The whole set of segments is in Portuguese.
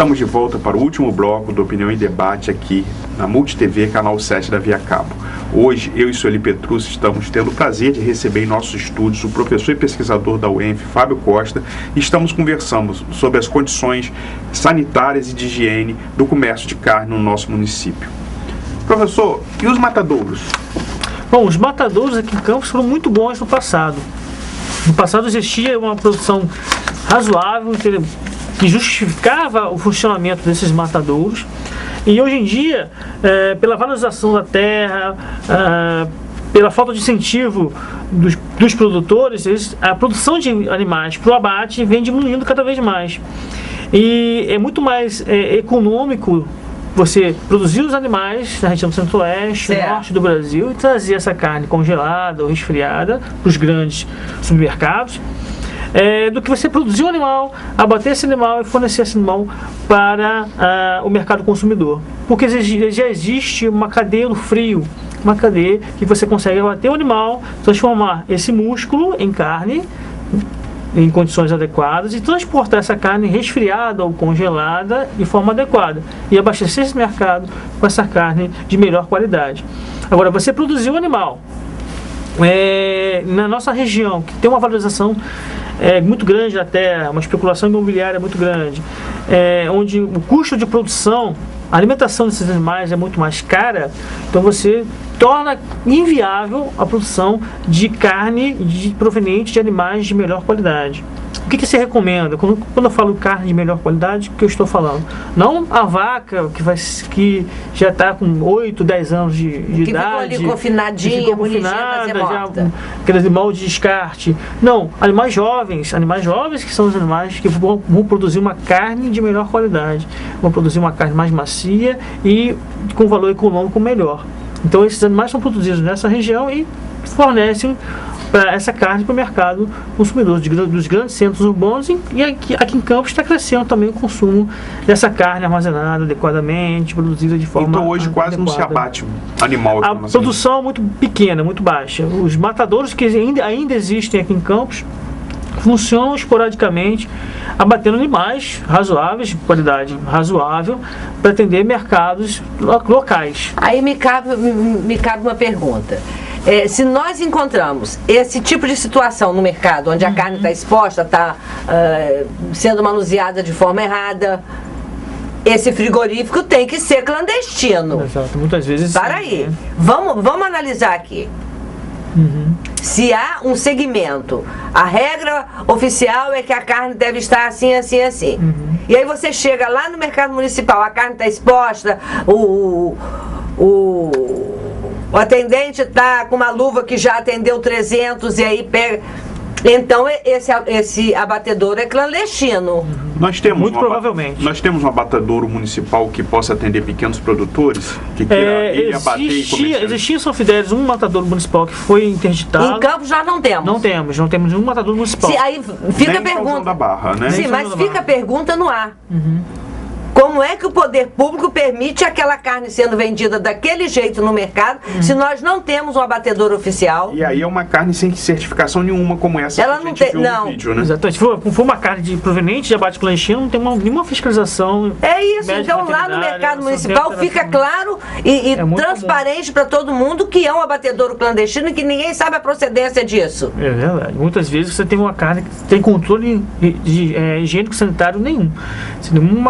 Estamos de volta para o último bloco do Opinião em Debate aqui na MultiTV, canal 7 da Via Cabo. Hoje, eu e Sueli Petrucci estamos tendo o prazer de receber em nossos estúdios o professor e pesquisador da UENF, Fábio Costa, e estamos conversando sobre as condições sanitárias e de higiene do comércio de carne no nosso município. Professor, e os matadouros? Bom, os matadouros aqui em Campos foram muito bons no passado. No passado existia uma produção razoável, que justificava o funcionamento desses matadouros. E hoje em dia, pela valorização da terra, pela falta de incentivo dos produtores, a produção de animais para o abate vem diminuindo cada vez mais. E é muito mais econômico você produzir os animais na região centro-oeste, norte do Brasil, e trazer essa carne congelada ou resfriada para os grandes supermercados, do que você produzir um animal, abater esse animal e fornecer esse animal para o mercado consumidor. Porque já existe uma cadeia no frio, uma cadeia que você consegue abater o animal, transformar esse músculo em carne, em condições adequadas, e transportar essa carne resfriada ou congelada de forma adequada e abastecer esse mercado com essa carne de melhor qualidade. Agora, você produzir um animal na nossa região, que tem uma valorização muito grande da terra, uma especulação imobiliária muito grande, onde o custo de produção, a alimentação desses animais é muito mais cara, então você torna inviável a produção de carne proveniente de animais de melhor qualidade. O que se recomenda? Quando eu falo carne de melhor qualidade, o que eu estou falando? Não a vaca que já está com 8, 10 anos de idade. Que ficou confinadinha, confinada, aquele animal de descarte. Não, animais jovens que são os animais que vão produzir uma carne de melhor qualidade. Vão produzir uma carne mais macia e com valor econômico melhor. Então esses animais são produzidos nessa região e fornecem essa carne para o mercado consumidor dos grandes centros urbanos, e aqui em Campos está crescendo também o consumo dessa carne armazenada adequadamente, produzida de forma Então hoje quase não se abate animal. A produção é muito pequena, muito baixa. Os matadouros que ainda existem aqui em Campos funcionam esporadicamente, abatendo animais razoáveis, de qualidade razoável, para atender mercados locais. Aí me cabe uma pergunta. Se nós encontramos esse tipo de situação no mercado, onde a carne está exposta, está sendo manuseada de forma errada, esse frigorífico tem que ser clandestino. Exato, muitas vezes. Para aí, vamos analisar aqui. Se há um segmento, a regra oficial é que a carne deve estar assim, assim, assim. E aí você chega lá no mercado municipal, a carne está exposta, o atendente está com uma luva que já atendeu 300 e aí pega. Então esse abatedouro é clandestino. Nós temos provavelmente. Nós temos um abatedouro municipal que possa atender pequenos produtores que queira ir abater e comercializar. Existia em São Fidélis um matadouro municipal que foi interditado. Em Campos já não temos. Não temos nenhum matadouro municipal. Aí fica a pergunta. Da Barra, né? Sim, mas fica a pergunta no ar. Como é que o poder público permite aquela carne sendo vendida daquele jeito no mercado, se nós não temos um abatedor oficial? E aí é uma carne sem certificação nenhuma, como essa Ela que a não gente tem, viu não. no vídeo, né? Exatamente. Se for uma carne proveniente de abate clandestino, não tem nenhuma fiscalização. É isso, então lá no mercado municipal fica claro e transparente para todo mundo que é um abatedouro clandestino e que ninguém sabe a procedência disso. É verdade. Muitas vezes você tem uma carne que tem controle higiênico-sanitário nenhum. Sem nenhum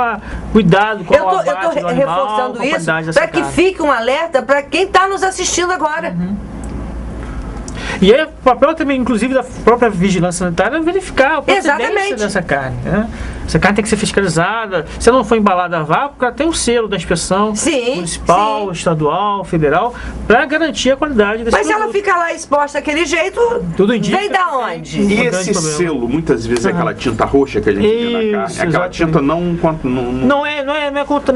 cuidado com eu estou reforçando isso para que fique um alerta para quem está nos assistindo agora. E é o papel também, inclusive, da própria vigilância sanitária, é verificar a procedência dessa carne, né? Essa carne tem que ser fiscalizada. Se ela não for embalada a vácuo, ela tem um selo da inspeção municipal, estadual, federal, para garantir a qualidade desse produto. Mas se ela fica lá exposta daquele jeito, tudo indica, vem da onde? E esse selo, muitas vezes, é aquela tinta roxa que a gente vê na carne. Aquela tinta não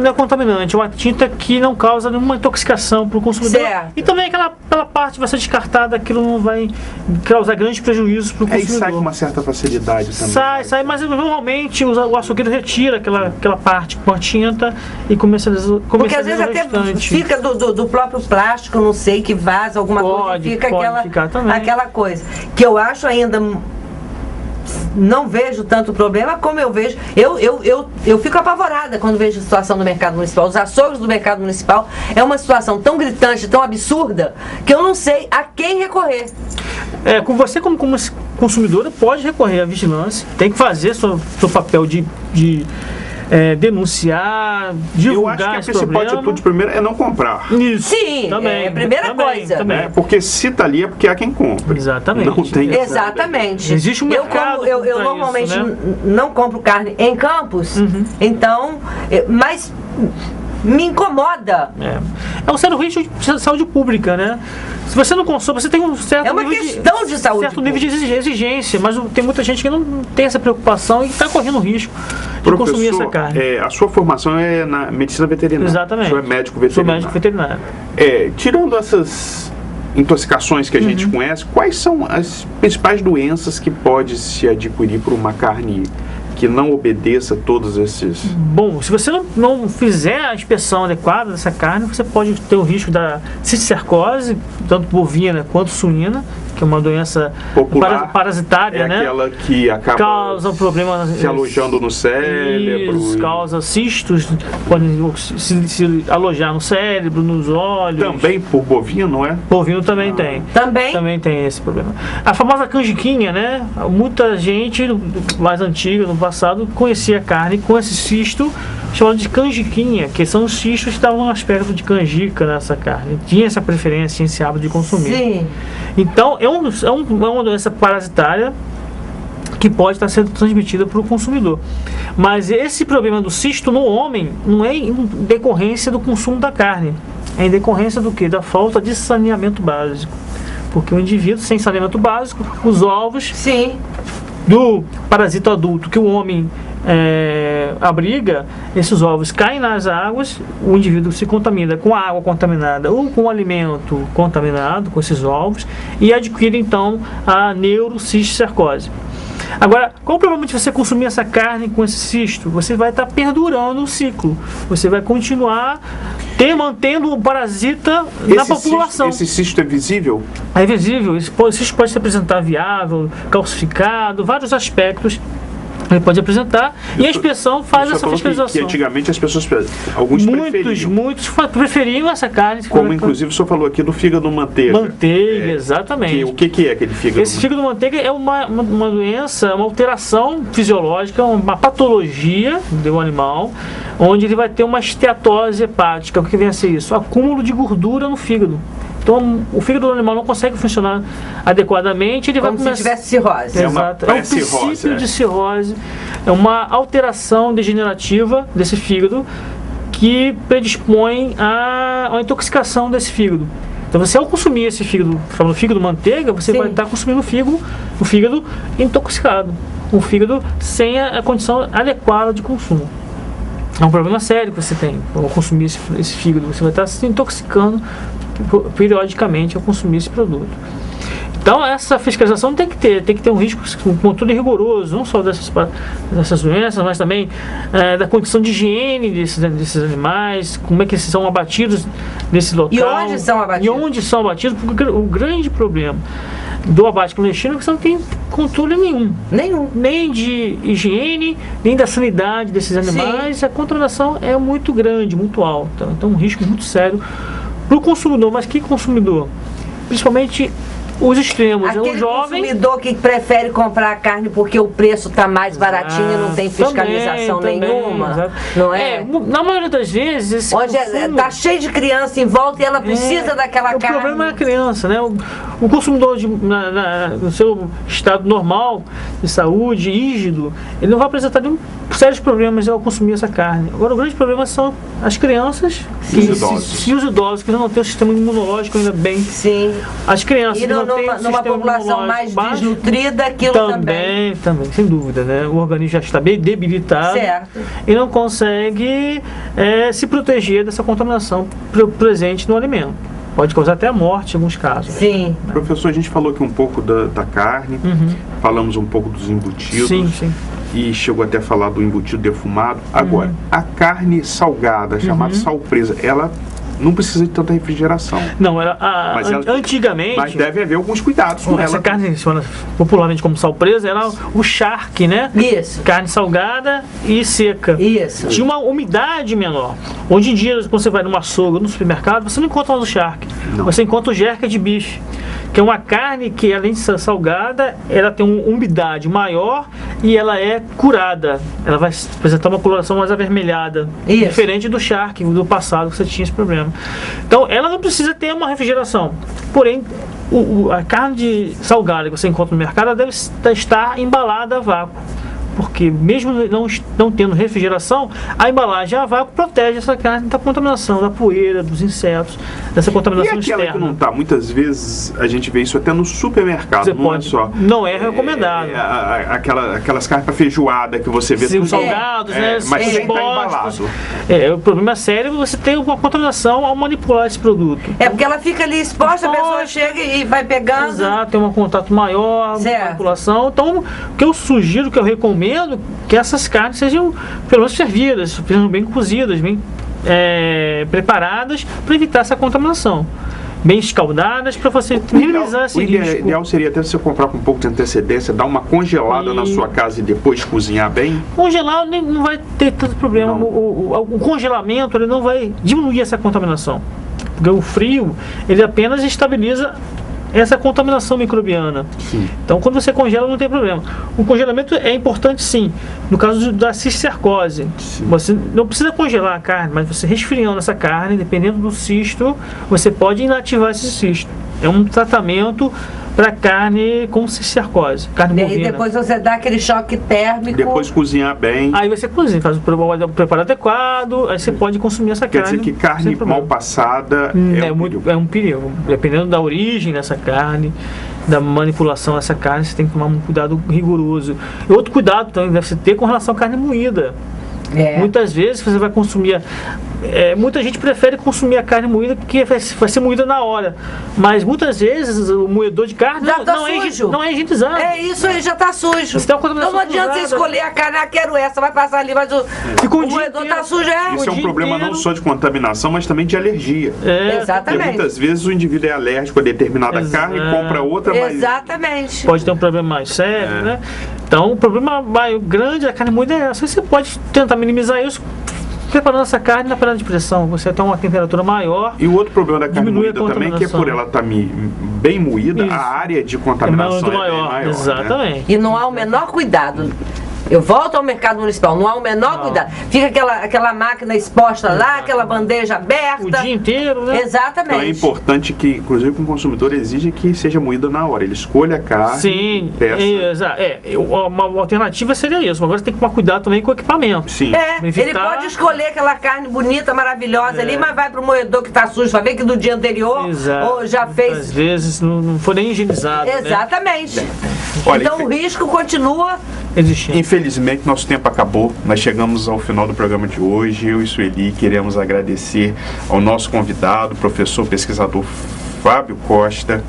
é contaminante, é uma tinta que não causa nenhuma intoxicação para o consumidor. Certo. E também aquela parte vai ser descartada, aquilo não vai causar grandes prejuízos para o consumidor. E sai com uma certa facilidade também. Sai, mas normalmente o açougueiro retira aquela parte com a tinta e comercializa. Porque às vezes até fica do próprio plástico, não sei, que vaza alguma coisa, fica aquela coisa. Que eu acho ainda não vejo tanto problema como eu vejo. Eu fico apavorada quando vejo a situação do mercado municipal. Os açougues do mercado municipal é uma situação tão gritante, tão absurda, que eu não sei a quem recorrer. Com você como consumidora pode recorrer à vigilância, tem que fazer seu papel de denunciar, divulgar. Eu acho que a principal atitude primeiro é não comprar. Isso. Sim, é a primeira coisa. Também. Porque se tá ali é porque há quem compra. Exatamente. Não tem Exatamente. Existe um mercado. Eu normalmente isso, né? não compro carne em Campos, então, mas me incomoda. É um sério risco de saúde pública, né? Se você não consome, você tem um certo nível de saúde, certo nível de exigência, mas tem muita gente que não tem essa preocupação e está correndo risco de consumir essa carne. A sua formação é na medicina veterinária. Exatamente. O senhor é médico veterinário. Sou médico veterinário. Tirando essas intoxicações que a gente conhece, quais são as principais doenças que pode se adquirir por uma carne que não obedeça a todos esses... Bom, se você não fizer a inspeção adequada dessa carne, você pode ter o risco da cisticercose, tanto bovina quanto suína, que é uma doença popular, parasitária, né? Aquela que acaba causa um problema se alojando no cérebro. Isso, causa cistos, podem se alojar no cérebro, nos olhos. Também por bovino, não é? Bovino também tem. Também tem esse problema. A famosa canjiquinha, né? Muita gente mais antiga, no passado, conhecia a carne com esse cisto chamado de canjiquinha, que são os cistos que davam um aspecto de canjica nessa carne. Tinha essa preferência, esse hábito de consumir. Sim. Então, é uma doença parasitária que pode estar sendo transmitida para o consumidor. Mas esse problema do cisto no homem não é em decorrência do consumo da carne. É em decorrência do quê? Da falta de saneamento básico. Porque o indivíduo sem saneamento básico, os ovos do parasita adulto que o homem abriga, esses ovos caem nas águas, o indivíduo se contamina com a água contaminada ou com o alimento contaminado, com esses ovos, e adquire então a neurocisticercose. Agora, qual o problema de você consumir essa carne com esse cisto? Você vai estar perdurando o ciclo. Você vai continuar mantendo o parasita na população. Esse cisto é visível? É visível. Esse cisto pode se apresentar viável, calcificado, vários aspectos ele pode apresentar, e a inspeção faz essa fiscalização. Que antigamente as pessoas, muitos preferiam essa carne. Como inclusive o senhor falou aqui do fígado manteiga. Manteiga, exatamente. O que é aquele fígado? Esse fígado manteiga é uma doença, uma alteração fisiológica, uma patologia do animal, onde ele vai ter uma esteatose hepática. O que vem a ser isso? Acúmulo de gordura no fígado. Então, o fígado do animal não consegue funcionar adequadamente, ele vai começar... se tivesse cirrose. Exato. É um princípio de cirrose, é uma alteração degenerativa desse fígado que predispõe a uma intoxicação desse fígado. Então, você ao consumir esse fígado, falando fígado manteiga, você vai estar consumindo o fígado intoxicado, um fígado sem a condição adequada de consumo. É um problema sério que você tem ao consumir esse fígado, você vai estar se intoxicando periodicamente ao consumir esse produto. Então essa fiscalização tem que ter um risco, um controle rigoroso, não só dessas doenças, mas também da condição de higiene desses animais, como é que eles são abatidos nesse local. E onde são abatidos? Porque o grande problema do abate clandestino é que você não tem controle nenhum. Nem de higiene, nem da sanidade desses animais. A contaminação é muito grande, muito alta. Então um risco muito sério para o consumidor. Mas que consumidor? Principalmente os extremos. Aquele o jovem consumidor que prefere comprar a carne porque o preço está mais baratinho e não tem fiscalização nenhuma. Não é? Na maioria das vezes... Onde está cheio de criança em volta e ela precisa daquela carne. O problema é a criança, né? O consumidor no seu estado normal de saúde, rígido, ele não vai apresentar nenhum sérios problemas ao consumir essa carne. Agora, o grande problema são as crianças e os idosos que não têm o sistema imunológico ainda bem. Sim. As crianças que não têm numa população mais desnutrida, aquilo também, sem dúvida, né? O organismo já está bem debilitado e não consegue se proteger dessa contaminação presente no alimento. Pode causar até a morte em alguns casos. Sim. Professor, a gente falou aqui um pouco da carne, falamos um pouco dos embutidos. Sim. E chegou até a falar do embutido defumado. Agora, a carne salgada, chamada sal presa, ela não precisa de tanta refrigeração. Não, era Mas antigamente. Mas deve haver alguns cuidados com essa ela. carne, popularmente como sal preso, era o charque, né? Isso. Carne salgada e seca. Isso. Tinha uma umidade menor. Hoje em dia, quando você vai numa açougue, no supermercado, você não encontra mais o charque. Não. Você encontra o jerca de bife, que é uma carne que, além de ser salgada, ela tem uma umidade maior e ela é curada. Ela vai apresentar uma coloração mais avermelhada. Isso. Diferente do charque, do passado, que você tinha esse problema. Então, ela não precisa ter uma refrigeração. Porém, a carne salgada que você encontra no mercado, ela deve estar embalada a vácuo. Porque mesmo não tendo refrigeração, a embalagem a vácuo protege essa carne da contaminação, da poeira, dos insetos, dessa E contaminação aquela externa. que não está, muitas vezes a gente vê isso até no supermercado, Você não pode, é só. não é recomendado. Aquelas carnes para feijoada que você vê Sim, tudo. salgados, né? Mas sem estar Expostos. embalado. O problema sério é você ter uma contaminação ao manipular esse produto. É porque ela fica ali exposta, a pessoa chega e vai pegando. Exato, tem um contato maior, Certo. manipulação. Então, o que eu sugiro, que eu recomendo, que essas carnes sejam, pelo menos, servidas, sejam bem cozidas, bem preparadas, para evitar essa contaminação. Bem escaldadas, para você minimizar esse O risco. ideal seria até você comprar com um pouco de antecedência, dar uma congelada na sua casa e depois cozinhar bem. Congelar não vai ter tanto problema. Não. O congelamento ele não vai diminuir essa contaminação. Porque o frio, ele apenas estabiliza essa contaminação microbiana. Sim. Então, quando você congela, não tem problema. O congelamento é importante, sim. No caso da cisticercose, você não precisa congelar a carne, mas você resfriando essa carne, dependendo do cisto, você pode inativar esse cisto. É um tratamento para carne com cisticercose, carne E aí bovina. depois você dá aquele choque térmico. Depois cozinhar bem. Aí você cozinha, faz o preparo adequado, aí você pode consumir essa Quer carne. dizer que carne sem problema. mal passada É um perigo. Dependendo da origem dessa carne, da manipulação dessa carne, você tem que tomar um cuidado rigoroso. E outro cuidado também deve se ter com relação à carne moída. É. Muitas vezes você vai consumir. Muita gente prefere consumir a carne moída porque vai ser moída na hora. Mas muitas vezes o moedor de carne Já tá não sujo. é higienizado. É isso aí, já tá sujo. Você tem uma Então contaminação não adianta você cruzada. escolher a carne, quero essa, vai passar ali, mas Fica um o dia moedor inteiro. tá sujo, Isso é um dia problema inteiro. não só de contaminação, mas também de alergia. Porque Exatamente. muitas vezes o indivíduo é alérgico a determinada Exato. carne e compra outra, mas Exatamente. Pode ter um problema mais sério, né? Então, o problema grande da carne moída é essa. Você pode tentar minimizar isso preparando essa carne na panela de pressão. Você tem uma temperatura maior. E o outro problema da carne Diminui a moída também, que é por contaminação. ela estar bem moída, Isso. a área de É contaminação muito é bem maior. maior. Né? Exatamente. E não há o menor cuidado. Eu volto ao mercado municipal, não há o menor cuidado. Fica aquela máquina exposta lá, aquela bandeja aberta. O dia inteiro, né? Exatamente. Então é importante que, inclusive, o consumidor exija que seja moída na hora. Ele escolha a carne, Sim, peça. uma alternativa seria isso. Agora você tem que tomar cuidado também com o equipamento. Sim. Ele Evitar- pode escolher aquela carne bonita, maravilhosa ali, mas vai pro moedor que tá sujo, vai ver que do dia anterior Exato. ou já Às fez. vezes não foi nem higienizado. Né? Exatamente. Olha, Então o risco continua. Existindo. Infelizmente, nosso tempo acabou. Nós chegamos ao final do programa de hoje. Eu e Sueli queremos agradecer ao nosso convidado, professor pesquisador Fábio Costa,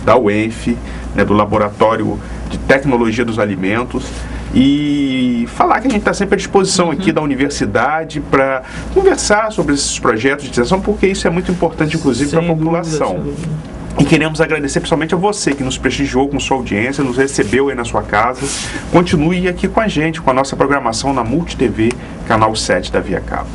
da UENF, né, do Laboratório de Tecnologia dos Alimentos, e falar que a gente está sempre à disposição aqui da universidade para conversar sobre esses projetos de extensão, porque isso é muito importante, inclusive, para a Sem dúvida, população. sem dúvida. E queremos agradecer principalmente a você que nos prestigiou com sua audiência, nos recebeu aí na sua casa. Continue aqui com a gente, com a nossa programação na Multi TV, canal 7 da Via Cabo.